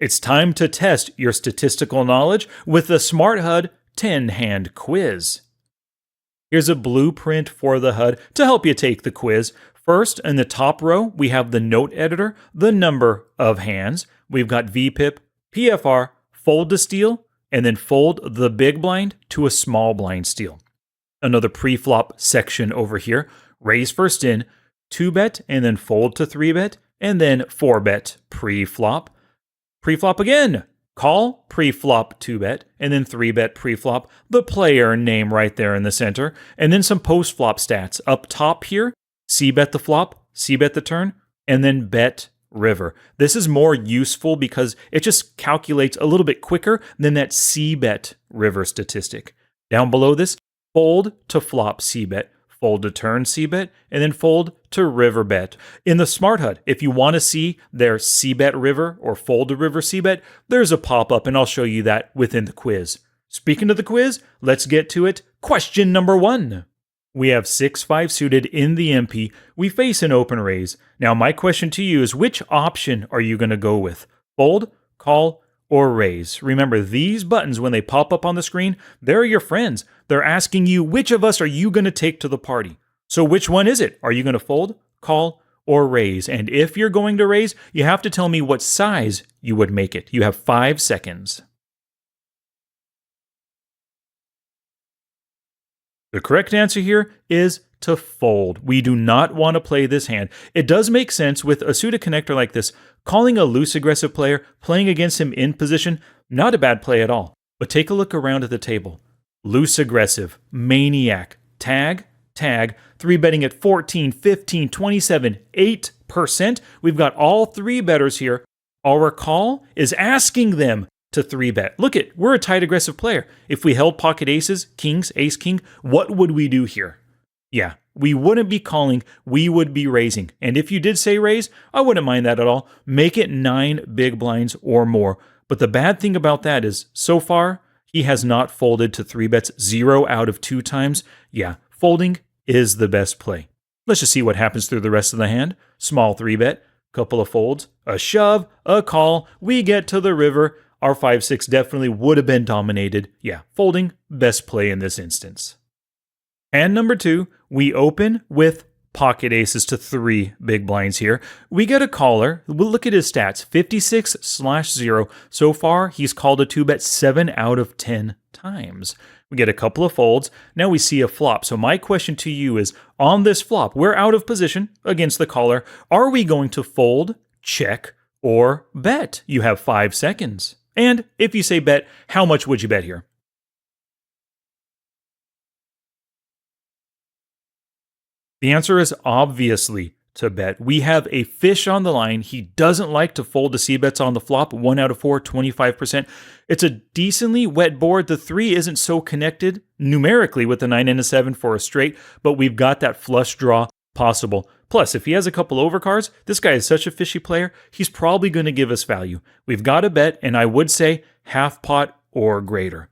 It's time to test your statistical knowledge with the Smart HUD 10-hand quiz. Here's a blueprint for the HUD to help you take the quiz. First, in the top row, we have the note editor, the number of hands. We've got VPIP, PFR, fold to steal, and then fold the big blind to a small blind steal. Another pre-flop section over here. Raise first in, 2-bet, and then fold to 3-bet, and then 4-bet pre-flop. Pre-flop again. Call, pre-flop 2-bet, and then 3-bet pre-flop, the player name right there in the center, and then some post-flop stats. Up top here, C-bet the flop, C-bet the turn, and then bet river. This is more useful because it just calculates a little bit quicker than that C-bet river statistic. Down below this, fold to flop C-bet, fold to turn C-bet, and then fold to river bet. In the Smart HUD, if you want to see their C-bet river or fold to river C-bet, there's a pop-up, and I'll show you that within the quiz. Speaking of the quiz, let's get to it. Question number 1. We have 6-5 suited in the MP. We face an open raise. Now, my question to you is, which option are you going to go with? Fold, call, or raise? Remember, these buttons, when they pop up on the screen, they're your friends. They're asking you, which of us are you going to take to the party? So which one is it? Are you going to fold, call, or raise? And if you're going to raise, you have to tell me what size you would make it. You have 5 seconds. The correct answer here is to fold. We do not want to play this hand. It does make sense with a suited connector like this. Calling a loose aggressive player, playing against him in position, not a bad play at all. But take a look around at the table. Loose aggressive, maniac, tag, 3-betting at 14, 15, 27, 8%. We've got all 3-bettors here. Our call is asking them to 3-bet. Look it, we're a tight aggressive player. If we held pocket aces, kings, ace, king, what would we do here? Yeah, we wouldn't be calling, we would be raising. And if you did say raise, I wouldn't mind that at all. Make it 9 big blinds or more. But the bad thing about that is, so far, he has not folded to 3-bets 0 out of 2 times. Yeah, folding is the best play. Let's just see what happens through the rest of the hand. Small 3-bet, couple of folds, a shove, a call, we get to the river. Our 5-6 definitely would have been dominated. Yeah, folding, best play in this instance. Hand number 2, we open with pocket aces to 3 big blinds here. We get a caller. We'll look at his stats. 56/0. So far, he's called a 2-bet 7 out of 10 times. We get a couple of folds. Now we see a flop. So my question to you is, on this flop, we're out of position against the caller. Are we going to fold, check, or bet? You have 5 seconds. And if you say bet, how much would you bet here? The answer is obviously to bet. We have a fish on the line. He doesn't like to fold the C-bets on the flop. 1 out of 4, 25%. It's a decently wet board. The 3 isn't so connected numerically with the 9 and a 7 for a straight, but we've got that flush draw possible. Plus, if he has a couple overcards, this guy is such a fishy player, he's probably going to give us value. We've got a bet, and I would say half pot or greater.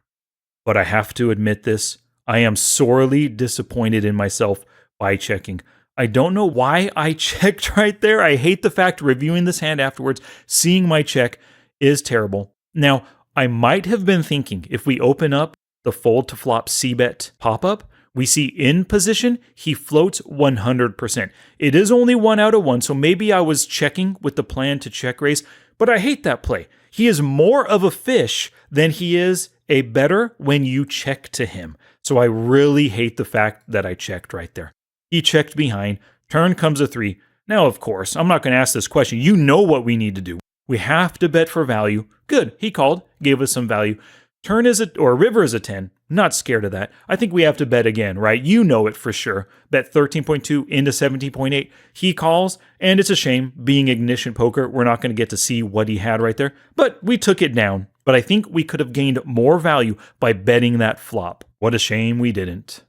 But I have to admit this, I am sorely disappointed in myself by checking. I don't know why I checked right there. I hate the fact reviewing this hand afterwards, seeing my check is terrible. Now, I might have been thinking if we open up the fold to flop C-bet pop-up, we see in position, he floats 100%. It is only 1 out of 1, so maybe I was checking with the plan to check raise, but I hate that play. He is more of a fish than he is a better when you check to him. So I really hate the fact that I checked right there. He checked behind, turn comes a 3. Now, of course, I'm not going to ask this question. You know what we need to do. We have to bet for value. Good, he called, gave us some value. Turn is or river is a 10. Not scared of that. I think we have to bet again, right? You know it for sure. Bet 13.2 into 17.8. He calls, and it's a shame. Being ignition poker, we're not going to get to see what he had right there. But we took it down. But I think we could have gained more value by betting that flop. What a shame we didn't.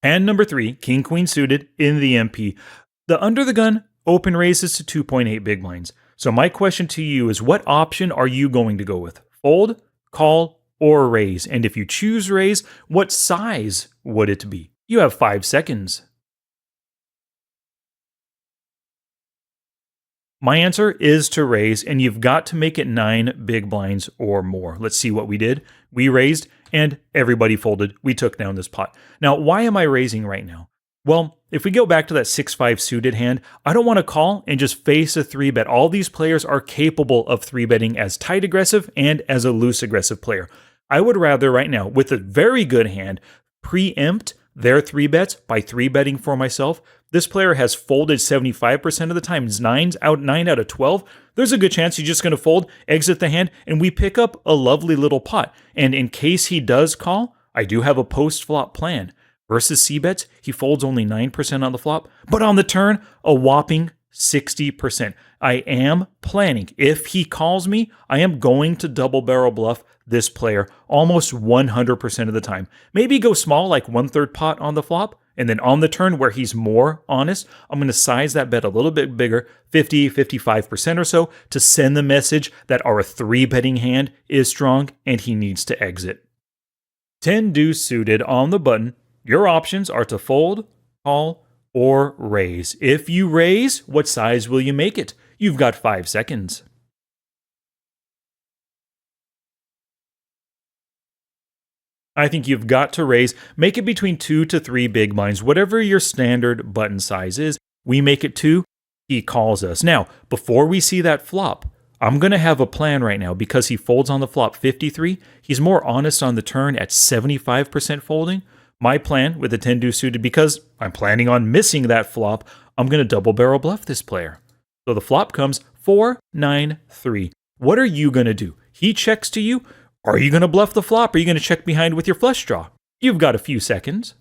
Hand number 3, king, queen suited in the MP. The under the gun open raises to 2.8 big blinds. So my question to you is, what option are you going to go with? Fold, call, or raise? And if you choose raise, what size would it be? You have 5 seconds. My answer is to raise, and you've got to make it 9 big blinds or more. Let's see what we did. We raised, and everybody folded. We took down this pot. Now, why am I raising right now? Well, if we go back to that 6-5 suited hand, I don't want to call and just face a 3-bet. All these players are capable of 3-betting as tight aggressive and as a loose aggressive player. I would rather right now, with a very good hand, preempt their 3-bets by 3-betting for myself. This player has folded 75% of the time. It's 9 out of 12. There's a good chance he's just going to fold, exit the hand, and we pick up a lovely little pot. And in case he does call, I do have a post-flop plan. Versus C-bets, he folds only 9% on the flop, but on the turn, a whopping 60%. I am planning. If he calls me, I am going to double barrel bluff this player almost 100% of the time. Maybe go small, like 1/3 pot on the flop, and then on the turn where he's more honest, I'm going to size that bet a little bit bigger, 50, 55% or so, to send the message that our 3-betting hand is strong and he needs to exit. 10 deuce suited on the button. Your options are to fold, call, or raise. If you raise, what size will you make it? You've got 5 seconds. I think you've got to raise. Make it between 2 to 3 big blinds, whatever your standard button size is. We make it 2, he calls us. Now, before we see that flop, I'm going to have a plan right now because he folds on the flop 53. He's more honest on the turn at 75% folding. My plan with the 10 deuce suited, because I'm planning on missing that flop, I'm going to double barrel bluff this player. So the flop comes 4-9-3. What are you going to do? He checks to you. Are you going to bluff the flop? Or are you going to check behind with your flush draw? You've got a few seconds.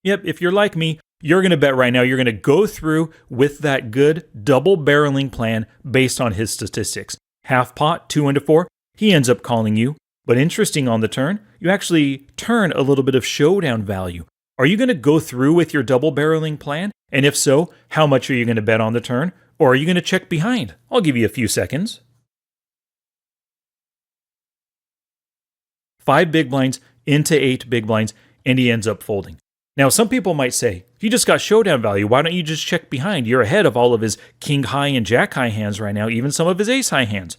Yep, if you're like me, you're going to bet right now you're going to go through with that good double barreling plan based on his statistics. Half pot, 2-4. He ends up calling you. But interesting on the turn, you actually turn a little bit of showdown value. Are you going to go through with your double barreling plan? And if so, how much are you going to bet on the turn? Or are you going to check behind? I'll give you a few seconds. 5 big blinds into 8 big blinds, and he ends up folding. Now, some people might say, he just got showdown value. Why don't you just check behind? You're ahead of all of his king high and jack high hands right now, even some of his ace high hands.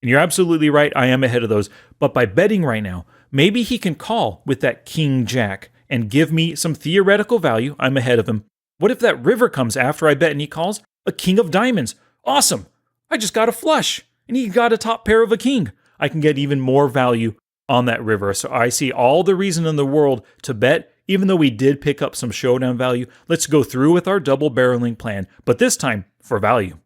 And you're absolutely right, I am ahead of those. But by betting right now, maybe he can call with that king jack and give me some theoretical value. I'm ahead of him. What if that river comes after I bet and he calls? A king of diamonds. Awesome. I just got a flush. And he got a top pair of a king. I can get even more value on that river. So I see all the reason in the world to bet, even though we did pick up some showdown value. Let's go through with our double barreling plan, but this time for value.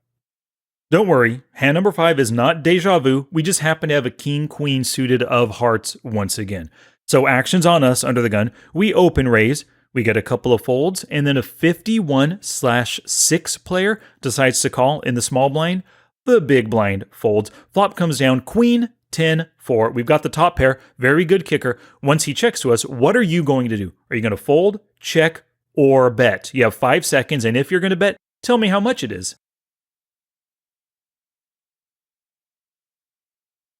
Don't worry, hand number 5 is not deja vu. We just happen to have a king-queen suited of hearts once again. So actions on us under the gun. We open raise. We get a couple of folds, and then a 51/6 player decides to call in the small blind. The big blind folds. Flop comes down, queen, 10-4. We've got the top pair. Very good kicker. Once he checks to us, what are you going to do? Are you going to fold, check, or bet? You have 5 seconds, and if you're going to bet, tell me how much it is.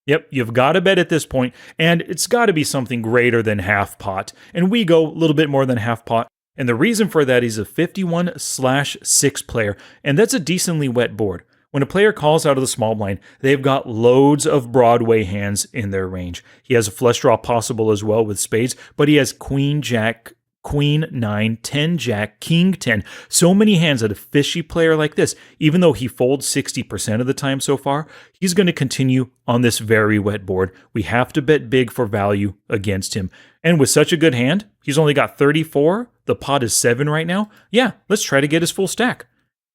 Yep, you've got to bet at this point, and it's got to be something greater than half pot. And we go a little bit more than half pot. And the reason for that is a 51/6 player, and that's a decently wet board. When a player calls out of the small blind, they've got loads of Broadway hands in their range. He has a flush draw possible as well with spades, but he has queen, jack, queen 9, 10 jack, king 10. So many hands that a fishy player like this, even though he folds 60% of the time so far, he's going to continue on this very wet board. We have to bet big for value against him. And with such a good hand, he's only got 34. The pot is 7 right now. Yeah, let's try to get his full stack.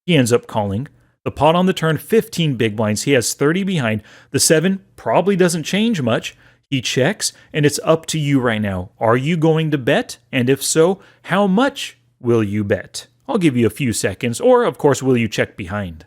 He ends up calling. The pot on the turn, 15 big blinds. He has 30 behind. The 7 probably doesn't change much. He checks, and it's up to you right now. Are you going to bet? And if so, how much will you bet? I'll give you a few seconds, or of course, will you check behind?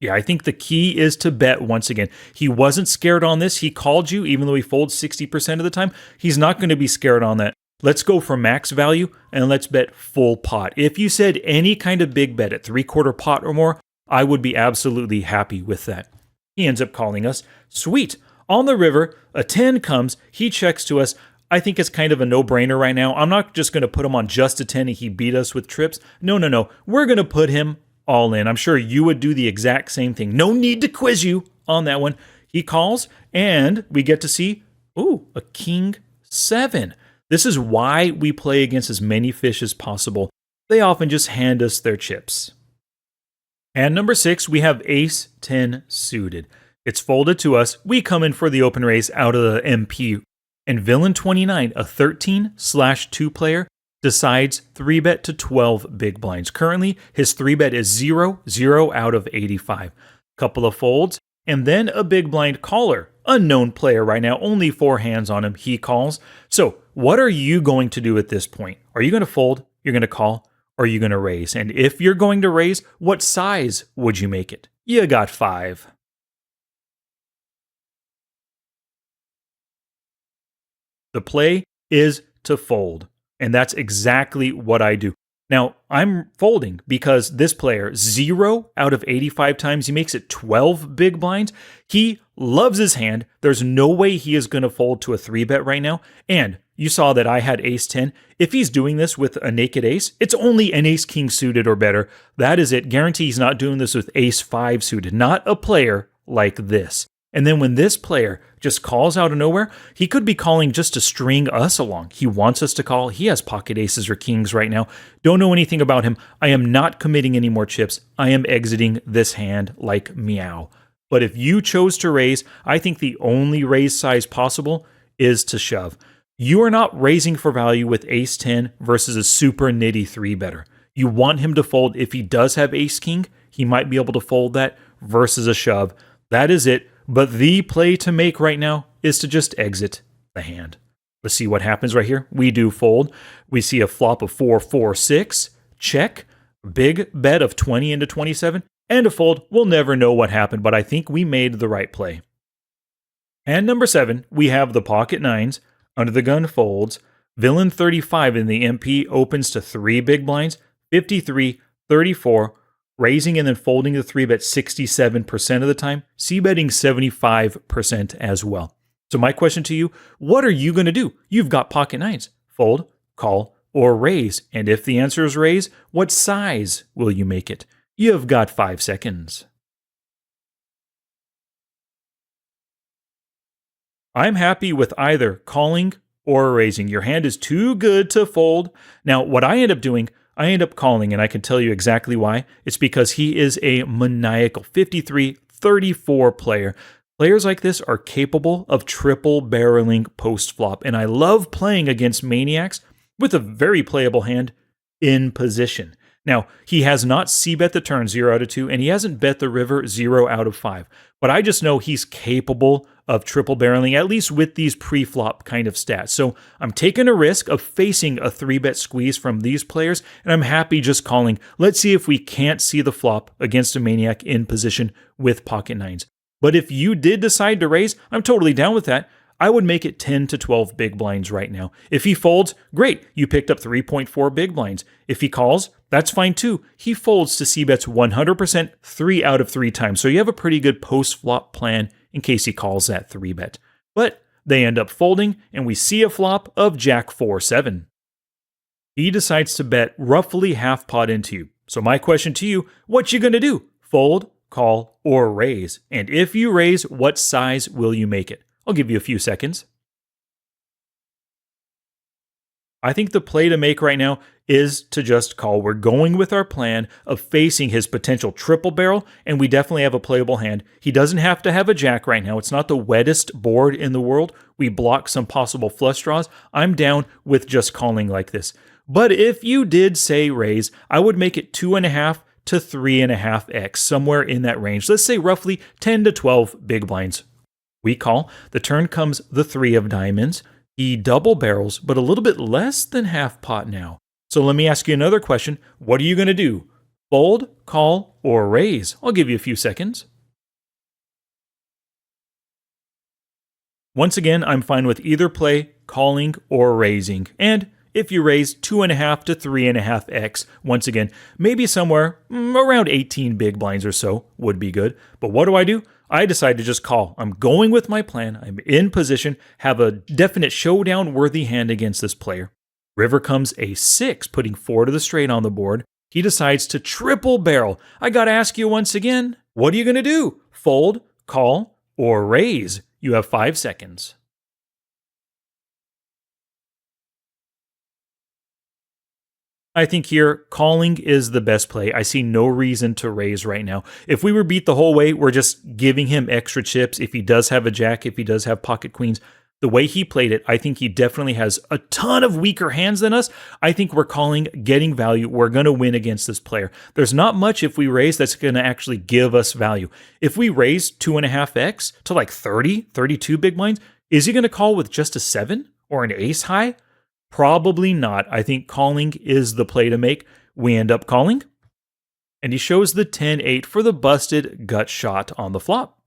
Yeah, I think the key is to bet once again. He wasn't scared on this. He called you, even though he folds 60% of the time. He's not going to be scared on that. Let's go for max value, and let's bet full pot. If you said any kind of big bet at 3/4 pot or more, I would be absolutely happy with that. He ends up calling us. Sweet. On the river, a 10 comes. He checks to us. I think it's kind of a no-brainer right now. I'm not just going to put him on just a 10 and he beat us with trips. No. We're going to put him all in. I'm sure you would do the exact same thing. No need to quiz you on that one. He calls, and we get to see, a king 7. This is why we play against as many fish as possible. They often just hand us their chips. And number 6, we have ace 10 suited. It's folded to us. We come in for the open raise out of the MP. And villain 29, a 13/2 player, decides 3-bet to 12 big blinds. Currently, his 3-bet is 0 out of 85. Couple of folds, and then a big blind caller. Unknown player right now, only 4 hands on him. He calls. So, what are you going to do at this point? Are you going to fold? You're going to call? Or are you going to raise? And if you're going to raise, what size would you make it? You got 5. The play is to fold, and that's exactly what I do. Now, I'm folding because this player, 0 out of 85 times, he makes it 12 big blinds. He loves his hand. There's no way he is going to fold to a 3-bet right now. And you saw that I had ace 10. If he's doing this with a naked ace, it's only an ace king suited or better. That is it. Guarantee he's not doing this with ace 5 suited. Not a player like this. And then when this player just calls out of nowhere, he could be calling just to string us along. He wants us to call. He has pocket aces or kings right now. Don't know anything about him. I am not committing any more chips. I am exiting this hand like meow. But if you chose to raise, I think the only raise size possible is to shove. You are not raising for value with ace 10 versus a super nitty 3-better. You want him to fold. If he does have ace king, he might be able to fold that versus a shove. That is it. But the play to make right now is to just exit the hand. Let's see what happens right here. We do fold. We see a flop of 4-4-6. Check. Big bet of 20 into 27. And a fold. We'll never know what happened, but I think we made the right play. And number 7, we have the pocket 9s. Under the gun folds. Villain 35 in the MP opens to 3 big blinds. 53, 34. Raising and then folding the 3-bet 67% of the time, c-betting 75% as well. So my question to you, what are you going to do? You've got pocket 9s. Fold, call, or raise. And if the answer is raise, what size will you make it? You've got 5 seconds. I'm happy with either calling or raising. Your hand is too good to fold. Now, what I end up doing, I end up calling, and I can tell you exactly why. It's because he is a maniacal 53-34 player. Players like this are capable of triple barreling post-flop, and I love playing against maniacs with a very playable hand in position. Now, he has not c-bet the turn 0 out of 2, and he hasn't bet the river 0 out of 5. But I just know he's capable of triple barreling, at least with these pre-flop kind of stats. So I'm taking a risk of facing a 3-bet squeeze from these players, and I'm happy just calling. Let's see if we can't see the flop against a maniac in position with pocket 9s. But if you did decide to raise, I'm totally down with that. I would make it 10 to 12 big blinds right now. If he folds, great. You picked up 3.4 big blinds. If he calls, that's fine too. He folds to c-bets 100% 3 out of 3 times. So you have a pretty good post-flop plan in case he calls that 3-bet. But they end up folding, and we see a flop of Jack 4-7. He decides to bet roughly half pot into you. So my question to you, what you gonna do? Fold, call, or raise? And if you raise, what size will you make it? I'll give you a few seconds. I think the play to make right now is to just call. We're going with our plan of facing his potential triple barrel, and we definitely have a playable hand. He doesn't have to have a jack right now. It's not the wettest board in the world. We block some possible flush draws. I'm down with just calling like this. But if you did say raise, I would make it 2.5 to 3.5x, somewhere in that range. Let's say roughly 10 to 12 big blinds. We call. The turn comes the 3 of diamonds. He double barrels, but a little bit less than half pot now. So let me ask you another question. What are you going to do? Fold, call, or raise? I'll give you a few seconds. Once again, I'm fine with either play, calling or raising. And if you raise 2.5 to 3.5x, once again, maybe somewhere around 18 big blinds or so would be good. But what do? I decide to just call. I'm going with my plan. I'm in position, have a definite showdown worthy hand against this player. River comes a 6, putting 4 to the straight on the board. He decides to triple barrel. I gotta ask you once again, what are you gonna do? Fold, call, or raise? You have 5 seconds. I think here, calling is the best play. I see no reason to raise right now. If we were beat the whole way, we're just giving him extra chips. If he does have a jack, if he does have pocket queens, the way he played it, I think he definitely has a ton of weaker hands than us. I think we're calling, getting value. We're going to win against this player. There's not much if we raise that's going to actually give us value. If we raise 2.5x to like 30, 32 big blinds, is he going to call with just a 7 or an ace high? Probably not. I think calling is the play to make. We end up calling, and he shows the 10-8 for the busted gut shot on the flop.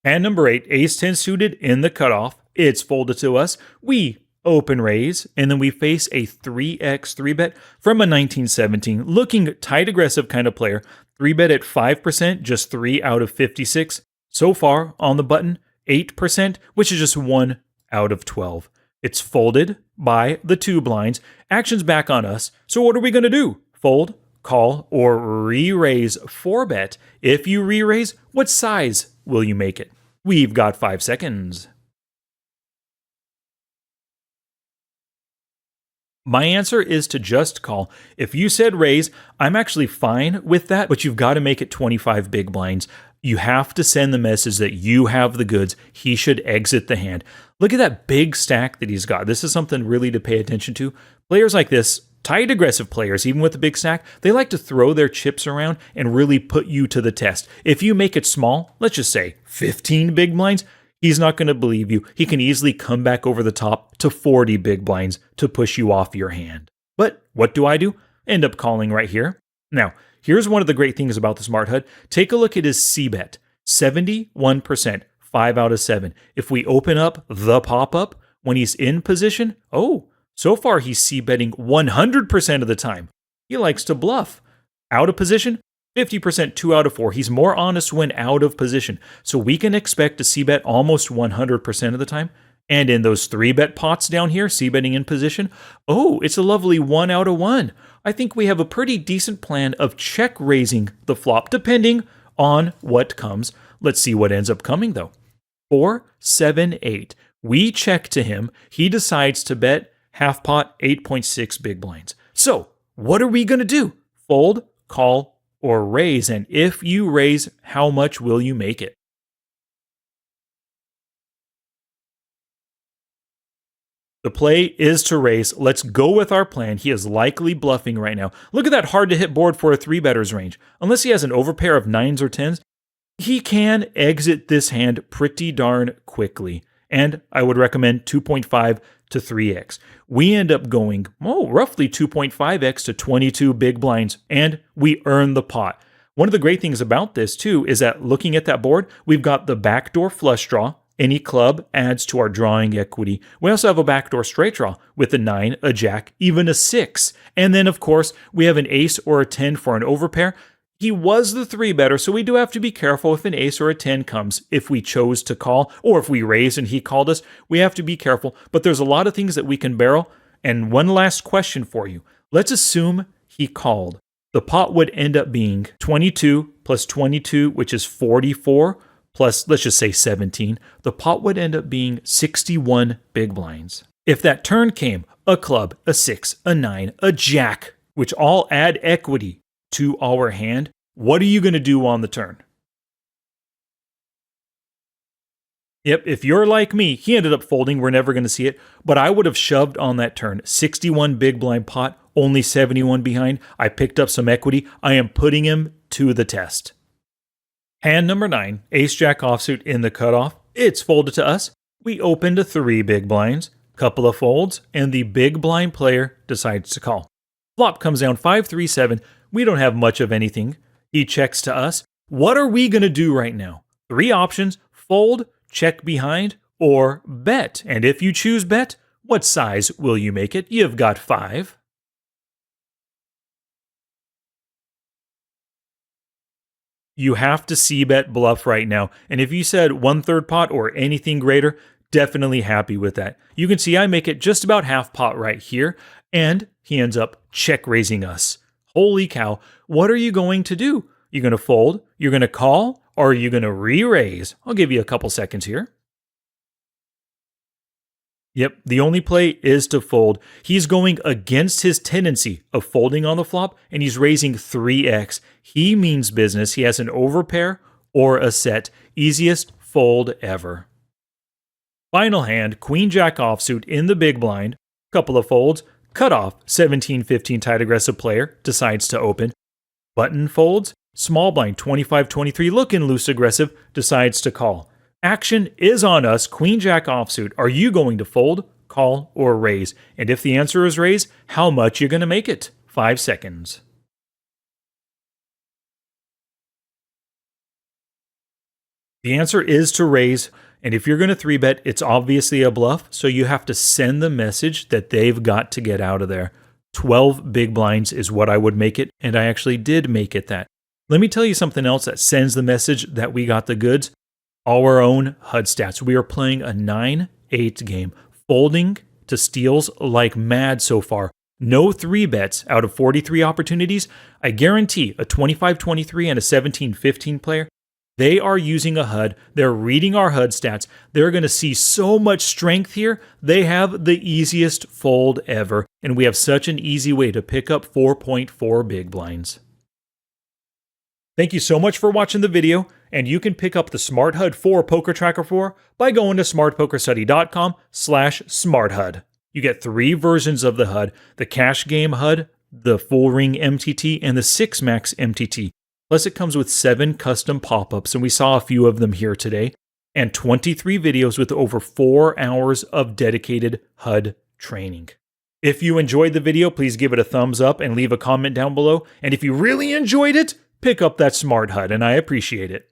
And number 8, ace-10 suited in the cutoff. It's folded to us. We open raise, and then we face a 3x 3-bet from a 1917. Looking tight aggressive kind of player. 3-bet at 5%, just 3 out of 56. So far on the button, 8%, which is just 1 out of 12. It's folded by the 2 blinds. Action's back on us. So what are we going to do? Fold, call, or re-raise 4-bet. If you re-raise, what size will you make it? We've got 5 seconds. My answer is to just call. If you said raise, I'm actually fine with that, but you've got to make it 25 big blinds. You have to send the message that you have the goods. He should exit the hand. Look at that big stack that he's got. This is something really to pay attention to. Players like this, tight aggressive players, even with the big stack, they like to throw their chips around and really put you to the test. If you make it small, let's just say 15 big blinds, he's not going to believe you. He can easily come back over the top to 40 big blinds to push you off your hand. But what do? End up calling right here. Now, here's one of the great things about the Smart HUD. Take a look at his C-bet, 71%, 5 out of 7. If we open up the pop-up when he's in position, so far he's C-betting 100% of the time. He likes to bluff. Out of position, 50%, 2 out of 4. He's more honest when out of position. So we can expect to C-bet almost 100% of the time. And in those 3-bet pots down here, C-betting in position, it's a lovely 1 out of 1. I think we have a pretty decent plan of check raising the flop, depending on what comes. Let's see what ends up coming, though. 4, 7, 8. We check to him. He decides to bet half pot, 8.6 big blinds. So what are we going to do? Fold, call, or raise? And if you raise, how much will you make it? The play is to raise. Let's go with our plan. He is likely bluffing right now. Look at that hard to hit board for a 3-better's range. Unless he has an overpair of 9s or 10s, he can exit this hand pretty darn quickly. And I would recommend 2.5 to 3x. We end up going, roughly 2.5x to 22 big blinds, and we earn the pot. One of the great things about this, too, is that looking at that board, we've got the backdoor flush draw. Any club adds to our drawing equity. We also have a backdoor straight draw with a 9, a jack, even a 6. And then, of course, we have an ace or a 10 for an overpair. He was the 3-better, so we do have to be careful if an ace or a 10 comes. If we chose to call, or if we raised and he called us, we have to be careful. But there's a lot of things that we can barrel. And one last question for you. Let's assume he called. The pot would end up being 22 plus 22, which is 44, plus, let's just say 17. The pot would end up being 61 big blinds. If that turn came, a club, a 6, a 9, a jack, which all add equity to our hand, what are you going to do on the turn? Yep, if you're like me, he ended up folding. We're never going to see it. But I would have shoved on that turn. 61 big blind pot, only 71 behind. I picked up some equity. I am putting him to the test. Hand number 9, ace-jack offsuit in the cutoff. It's folded to us. We open to 3 big blinds, couple of folds, and the big blind player decides to call. Flop comes down 5-3-7. We don't have much of anything. He checks to us. What are we going to do right now? 3 options: fold, check behind, or bet. And if you choose bet, what size will you make it? You've got 5. You have to c-bet bluff right now. And if you said 1/3 pot or anything greater, definitely happy with that. You can see I make it just about half pot right here, and he ends up check raising us. Holy cow, what are you going to do? You're going to fold, you're going to call, or are you going to re-raise? I'll give you a couple seconds here. Yep, the only play is to fold. He's going against his tendency of folding on the flop, and he's raising 3x. He means business. He has an overpair or a set. Easiest fold ever. Final hand, Queen Jack offsuit in the big blind. Couple of folds. Cutoff, 17-15 tight aggressive player, decides to open. Button folds. Small blind, 25-23 looking loose aggressive, decides to call. Action is on us, Queen Jack offsuit. Are you going to fold, call, or raise? And if the answer is raise, how much you're going to make it? 5 seconds. The answer is to raise, and if you're going to 3-bet, it's obviously a bluff, so you have to send the message that they've got to get out of there. 12 big blinds is what I would make it, and I actually did make it that. Let me tell you something else that sends the message that we got the goods. Our own HUD stats. We are playing a 9-8 game, folding to steals like mad so far. No 3-bets out of 43 opportunities. I guarantee a 25-23 and a 17-15 player, they are using a HUD. They're reading our HUD stats. They're going to see so much strength here. They have the easiest fold ever, and we have such an easy way to pick up 4.4 big blinds. Thank you so much for watching the video, and you can pick up the Smart HUD 4 Poker Tracker 4 by going to smartpokerstudy.com/smarthud. You get 3 versions of the HUD, the cash game HUD, the full ring MTT, and the 6 max MTT. Plus it comes with 7 custom pop-ups, and we saw a few of them here today, and 23 videos with over 4 hours of dedicated HUD training. If you enjoyed the video, please give it a thumbs up and leave a comment down below. And if you really enjoyed it, pick up that Smart HUD, and I appreciate it.